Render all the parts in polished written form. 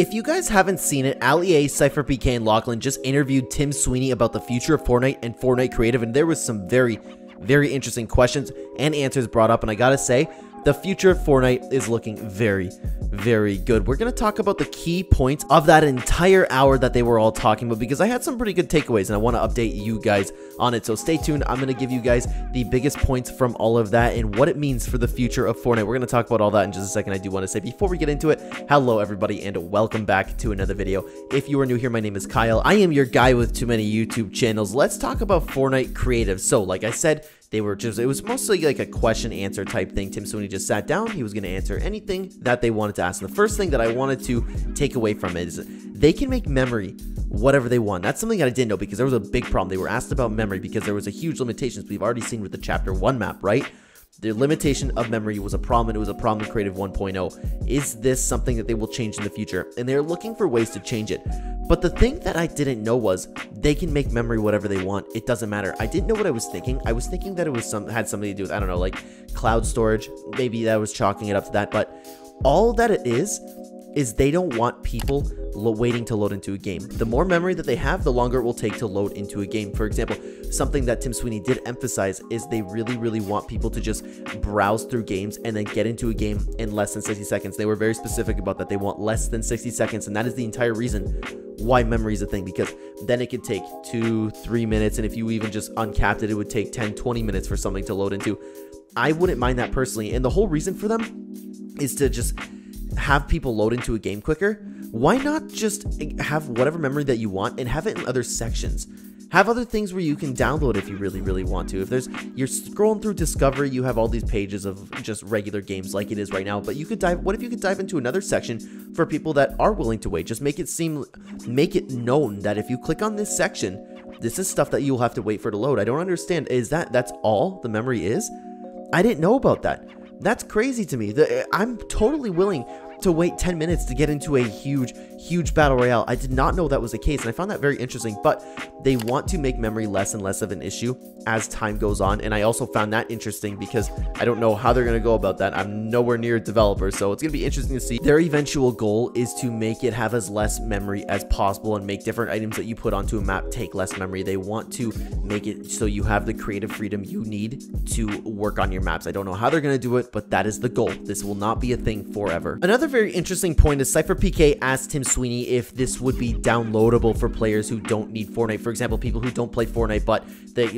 If you guys haven't seen it, Ali, SypherPK, and Lachlan just interviewed Tim Sweeney about the future of Fortnite and Fortnite Creative, and there was some very interesting questions and answers brought up, and I gotta say, the future of Fortnite is looking very good. We're going to talk about the key points of that entire hour that they were all talking about, because I had some pretty good takeaways and I want to update you guys on it. So stay tuned. I'm going to give you guys the biggest points from all of that and what it means for the future of Fortnite. We're going to talk about all that in just a second. I do want to say, before we get into it, hello everybody and welcome back to another video. If you are new here, my name is Kyle. I am your guy with too many YouTube channels. Let's talk about Fortnite Creative. So like I said, it was mostly like a question answer type thing. Tim Sweeney just sat down. He was going to answer anything that they wanted to ask. And the first thing that I wanted to take away from it is they can make memory whatever they want. That's something that I didn't know, because there was a big problem. They were asked about memory because there was a huge limitations. We've already seen with the chapter 1 map, right? The limitation of memory was a problem, and it was a problem in Creative 1.0. Is this something that they will change in the future? And they're looking for ways to change it. But the thing that I didn't know was they can make memory whatever they want. It doesn't matter. I didn't know what I was thinking. I was thinking that it was had something to do with, I don't know, like cloud storage. Maybe that was chalking it up to that. But all that it is they don't want people waiting to load into a game. The more memory that they have, the longer it will take to load into a game. For example, something that Tim Sweeney did emphasize is they really want people to just browse through games and then get into a game in less than 60 seconds. They were very specific about that. They want less than 60 seconds, and that is the entire reason why memory is a thing, because then it could take 2-3 minutes, and if you even just uncapped it, it would take 10-20 minutes for something to load into. I wouldn't mind that personally, and the whole reason for them is to just have people load into a game quicker. Why not just have whatever memory that you want and have it in other sections? Have other things where you can download if you really want to. If you're scrolling through Discovery, you have all these pages of just regular games like it is right now, but you could what if you could dive into another section for people that are willing to wait? Just make it known that if you click on this section, this is stuff that you'll have to wait for to load. I don't understand. That's all the memory is? I didn't know about that. That's crazy to me. I'm totally willing to wait 10 minutes to get into a huge battle royale. I did not know that was the case, and I found that very interesting. But they want to make memory less and less of an issue as time goes on, and I also found that interesting because I don't know how they're going to go about that. I'm nowhere near a developer, so it's going to be interesting to see. Their eventual goal is to make it have as less memory as possible and make different items that you put onto a map take less memory. They want to make it so you have the creative freedom you need to work on your maps. I don't know how they're going to do it, but that is the goal. This will not be a thing forever. Another very interesting point is SypherPK asked Tim Sweeney if this would be downloadable for players who don't need Fortnite. For example, people who don't play Fortnite, but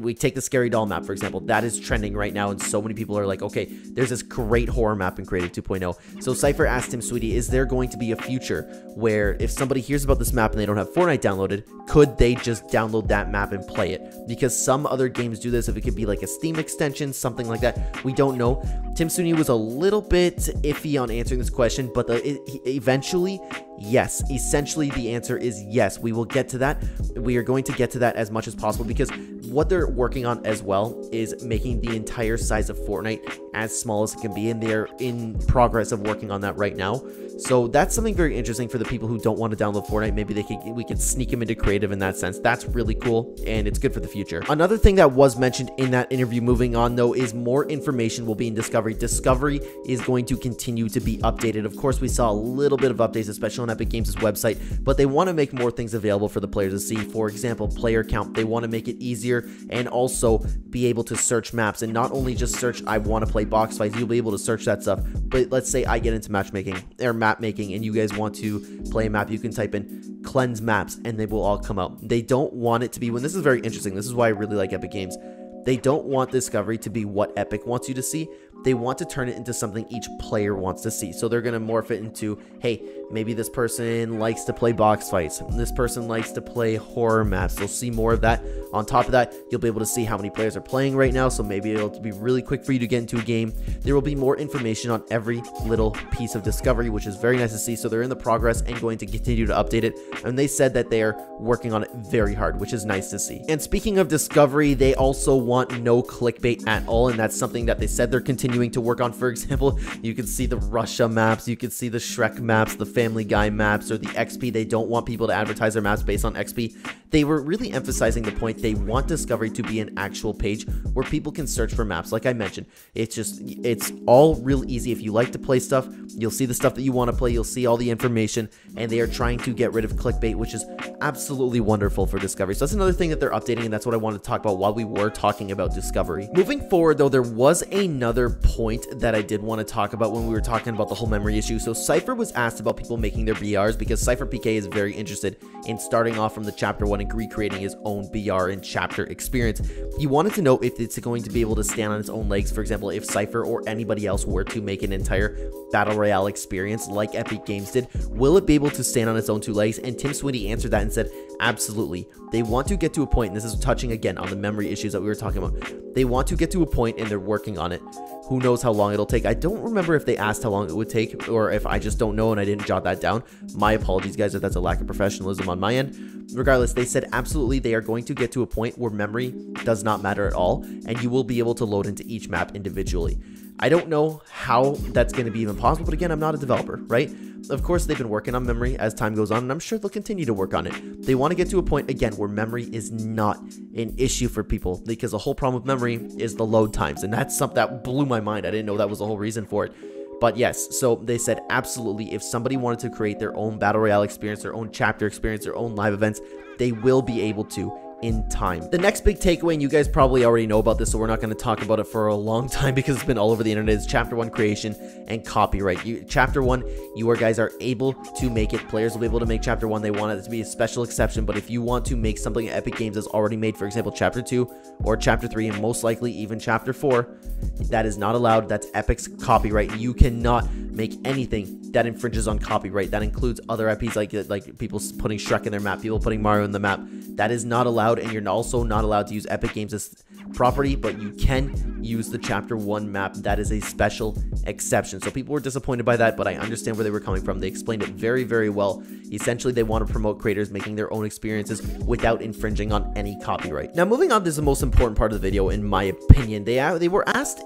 we take the scary doll map, for example. That is trending right now, and so many people are like, okay, there's this great horror map in Creative 2.0. So Cypher asked Tim Sweeney, is there going to be a future where if somebody hears about this map and they don't have Fortnite downloaded, could they just download that map and play it? Because some other games do this. If it could be like a Steam extension, something like that, we don't know. Tim Sweeney was a little bit iffy on answering this question, but eventually, yes. Essentially, the answer is yes. We will get to that. We are going to get to that as much as possible, because what they're working on as well is making the entire size of Fortnite as small as it can be, and they're in progress of working on that right now. So that's something very interesting for the people who don't want to download Fortnite. Maybe we can sneak them into Creative in that sense. That's really cool, and it's good for the future. Another thing that was mentioned in that interview, moving on though, is more information will be in Discovery. Discovery is going to continue to be updated. Of course, we saw a little bit of updates, especially on Epic Games' website, but they want to make more things available for the players to see. For example, player count. They want to make it easier and also be able to search maps, and not only just search, I want to play box fights. You'll be able to search that stuff. But let's say I get into matchmaking or map making, and you guys want to play a map, you can type in Clen's maps and they will all come out. They don't want it to be, when this is very interesting, this is why I really like Epic Games. They don't want Discovery to be what Epic wants you to see. They want to turn it into something each player wants to see. So they're going to morph it into, hey, maybe this person likes to play box fights. This person likes to play horror maps. They'll see more of that. On top of that, you'll be able to see how many players are playing right now. So maybe it'll be really quick for you to get into a game. There will be more information on every little piece of Discovery, which is very nice to see. So they're in the progress and going to continue to update it. And they said that they are working on it very hard, which is nice to see. And speaking of Discovery, they also want no clickbait at all. And that's something that they said they're continuing to work on. For example, you can see the Russia maps, you can see the Shrek maps, the Family Guy maps, or the XP. They don't want people to advertise their maps based on XP. They were really emphasizing the point they want Discovery to be an actual page where people can search for maps. Like I mentioned, it's all real easy. If you like to play stuff, you'll see the stuff that you want to play, you'll see all the information, and they are trying to get rid of clickbait, which is absolutely wonderful for Discovery. So that's another thing that they're updating, and that's what I wanted to talk about while we were talking about Discovery. Moving forward though, there was another point that I did want to talk about when we were talking about the whole memory issue. So Cypher was asked about people making their BRs, because SypherPK is very interested in starting off from the chapter 1 and recreating his own BR and chapter experience. He wanted to know if it's going to be able to stand on its own legs. For example, if Cypher or anybody else were to make an entire Battle Royale experience like Epic Games did, will it be able to stand on its own two legs? And Tim Sweeney answered that and said, absolutely. They want to get to a point, and this is touching again on the memory issues that we were talking about. They want to get to a point, and they're working on it. Who knows how long it'll take? I don't remember if they asked how long it would take, or if I just don't know and I didn't jot that down. My apologies, guys, if that's a lack of professionalism on my end. Regardless, they said absolutely they are going to get to a point where memory does not matter at all, and you will be able to load into each map individually. I don't know how that's going to be even possible, but again, I'm not a developer, right? Of course, they've been working on memory as time goes on, and I'm sure they'll continue to work on it. They want to get to a point, again, where memory is not an issue for people, because the whole problem with memory is the load times, and that's something that blew my mind. I didn't know that was the whole reason for it. But yes, so they said absolutely, if somebody wanted to create their own Battle Royale experience, their own chapter experience, their own live events, they will be able to in time. The next big takeaway, and you guys probably already know about this, so we're not going to talk about it for a long time because it's been all over the internet, is chapter 1 creation and copyright. Chapter 1, you guys are able to make it. Players will be able to make chapter 1. They want it to be a special exception, but if you want to make something Epic Games has already made, for example, chapter 2 or chapter 3, and most likely even chapter 4, that is not allowed. That's Epic's copyright. You cannot make anything that infringes on copyright. That includes other IPs like people putting Shrek in their map, people putting Mario in the map. That is not allowed, and you're also not allowed to use Epic Games' property, but you can use the chapter 1 map. That is a special exception. So people were disappointed by that, but I understand where they were coming from. They explained it very, very well. Essentially, they want to promote creators making their own experiences without infringing on any copyright. Now, moving on, this is the most important part of the video, in my opinion. They were asked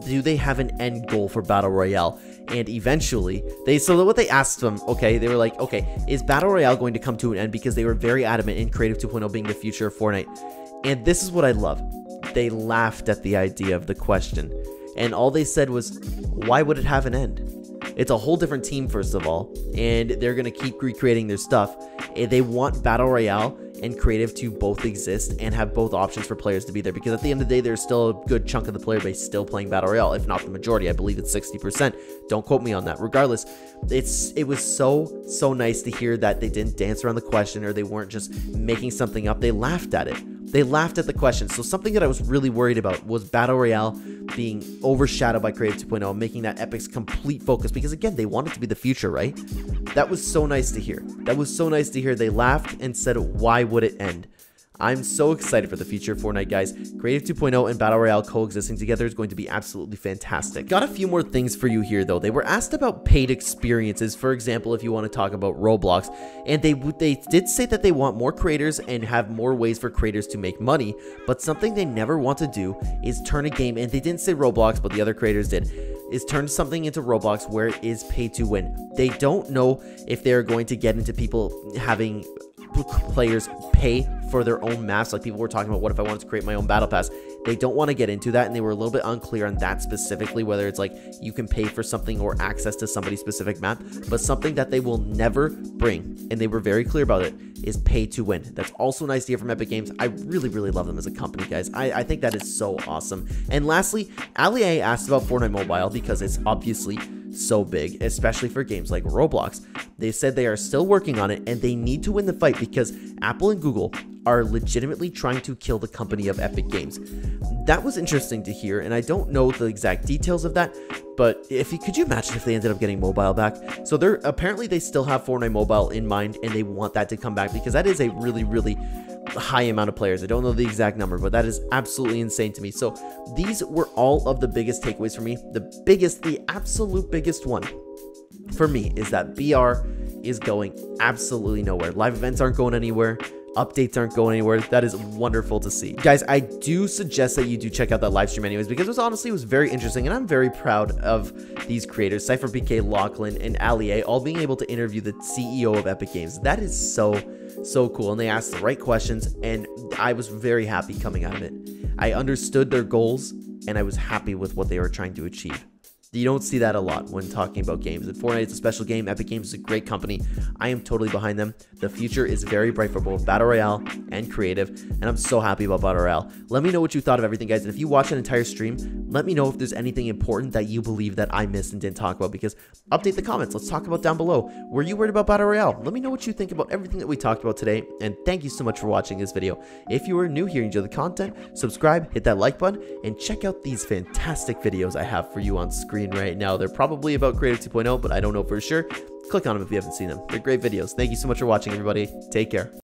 do they have an end goal for Battle Royale, and eventually, so what they asked them, okay, they were like, okay, is Battle Royale going to come to an end? Because they were very adamant in Creative 2.0 being the future of Fortnite. And this is what I love. They laughed at the idea of the question, and all they said was, why would it have an end? It's a whole different team, first of all, and they're going to keep recreating their stuff. They want Battle Royale and Creative to both exist and have both options for players to be there, because at the end of the day, there's still a good chunk of the player base still playing Battle Royale, if not the majority. I believe it's 60%. Don't quote me on that. Regardless, it was so nice to hear that they didn't dance around the question, or they weren't just making something up. They laughed at it. They laughed at the question. So something that I was really worried about was Battle Royale being overshadowed by Creative 2.0, making that Epic's complete focus, because again, they want it to be the future, right? That was so nice to hear. That was so nice to hear. They laughed and said, why would it end? I'm so excited for the future of Fortnite, guys. Creative 2.0 and Battle Royale coexisting together is going to be absolutely fantastic. Got a few more things for you here, though. They were asked about paid experiences, for example, if you want to talk about Roblox, and they did say that they want more creators and have more ways for creators to make money, but something they never want to do is turn a game, and they didn't say Roblox, but the other creators did, is turn something into Roblox where it is pay to win. They don't know if they're going to get into people having players pay for their own maps. Like people were talking about, what if I wanted to create my own battle pass? They don't want to get into that, and they were a little bit unclear on that specifically, whether it's like you can pay for something or access to somebody's specific map. But something that they will never bring, and they were very clear about it, is pay to win. That's also nice to hear from Epic Games. I really love them as a company, guys. I think that is so awesome. And lastly, Ali asked about Fortnite Mobile, because it's obviously so big, especially for games like Roblox. They said they are still working on it, and they need to win the fight, because Apple and Google are legitimately trying to kill the company of Epic Games. That was interesting to hear, and I don't know the exact details of that, but could you imagine if they ended up getting mobile back? So apparently they still have Fortnite Mobile in mind, and they want that to come back, because that is a really high amount of players. I don't know the exact number, but that is absolutely insane to me. So these were all of the biggest takeaways for me. The absolute biggest one for me is that BR is going absolutely nowhere. Live events aren't going anywhere. updates aren't going anywhere. That is wonderful to see. Guys, I do suggest that you do check out that live stream anyways, because it was very interesting, and I'm very proud of these creators, SypherPK, Lachlan, and Ali, all being able to interview the CEO of Epic Games. That is so cool, and they asked the right questions, and I was very happy coming out of it. I understood their goals, and I was happy with what they were trying to achieve. You don't see that a lot when talking about games. And Fortnite is a special game. Epic Games is a great company. I am totally behind them. The future is very bright for both Battle Royale and Creative, and I'm so happy about Battle Royale. Let me know what you thought of everything, guys. And if you watch an entire stream, let me know if there's anything important that you believe that I missed and didn't talk about, because update the comments. Let's talk about down below. Were you worried about Battle Royale? Let me know what you think about everything that we talked about today, and thank you so much for watching this video. If you are new here and enjoy the content, subscribe, hit that like button, and check out these fantastic videos I have for you on screen right now. They're probably about Creative 2.0, but I don't know for sure. Click on them if you haven't seen them. They're great videos. Thank you so much for watching, everybody. Take care.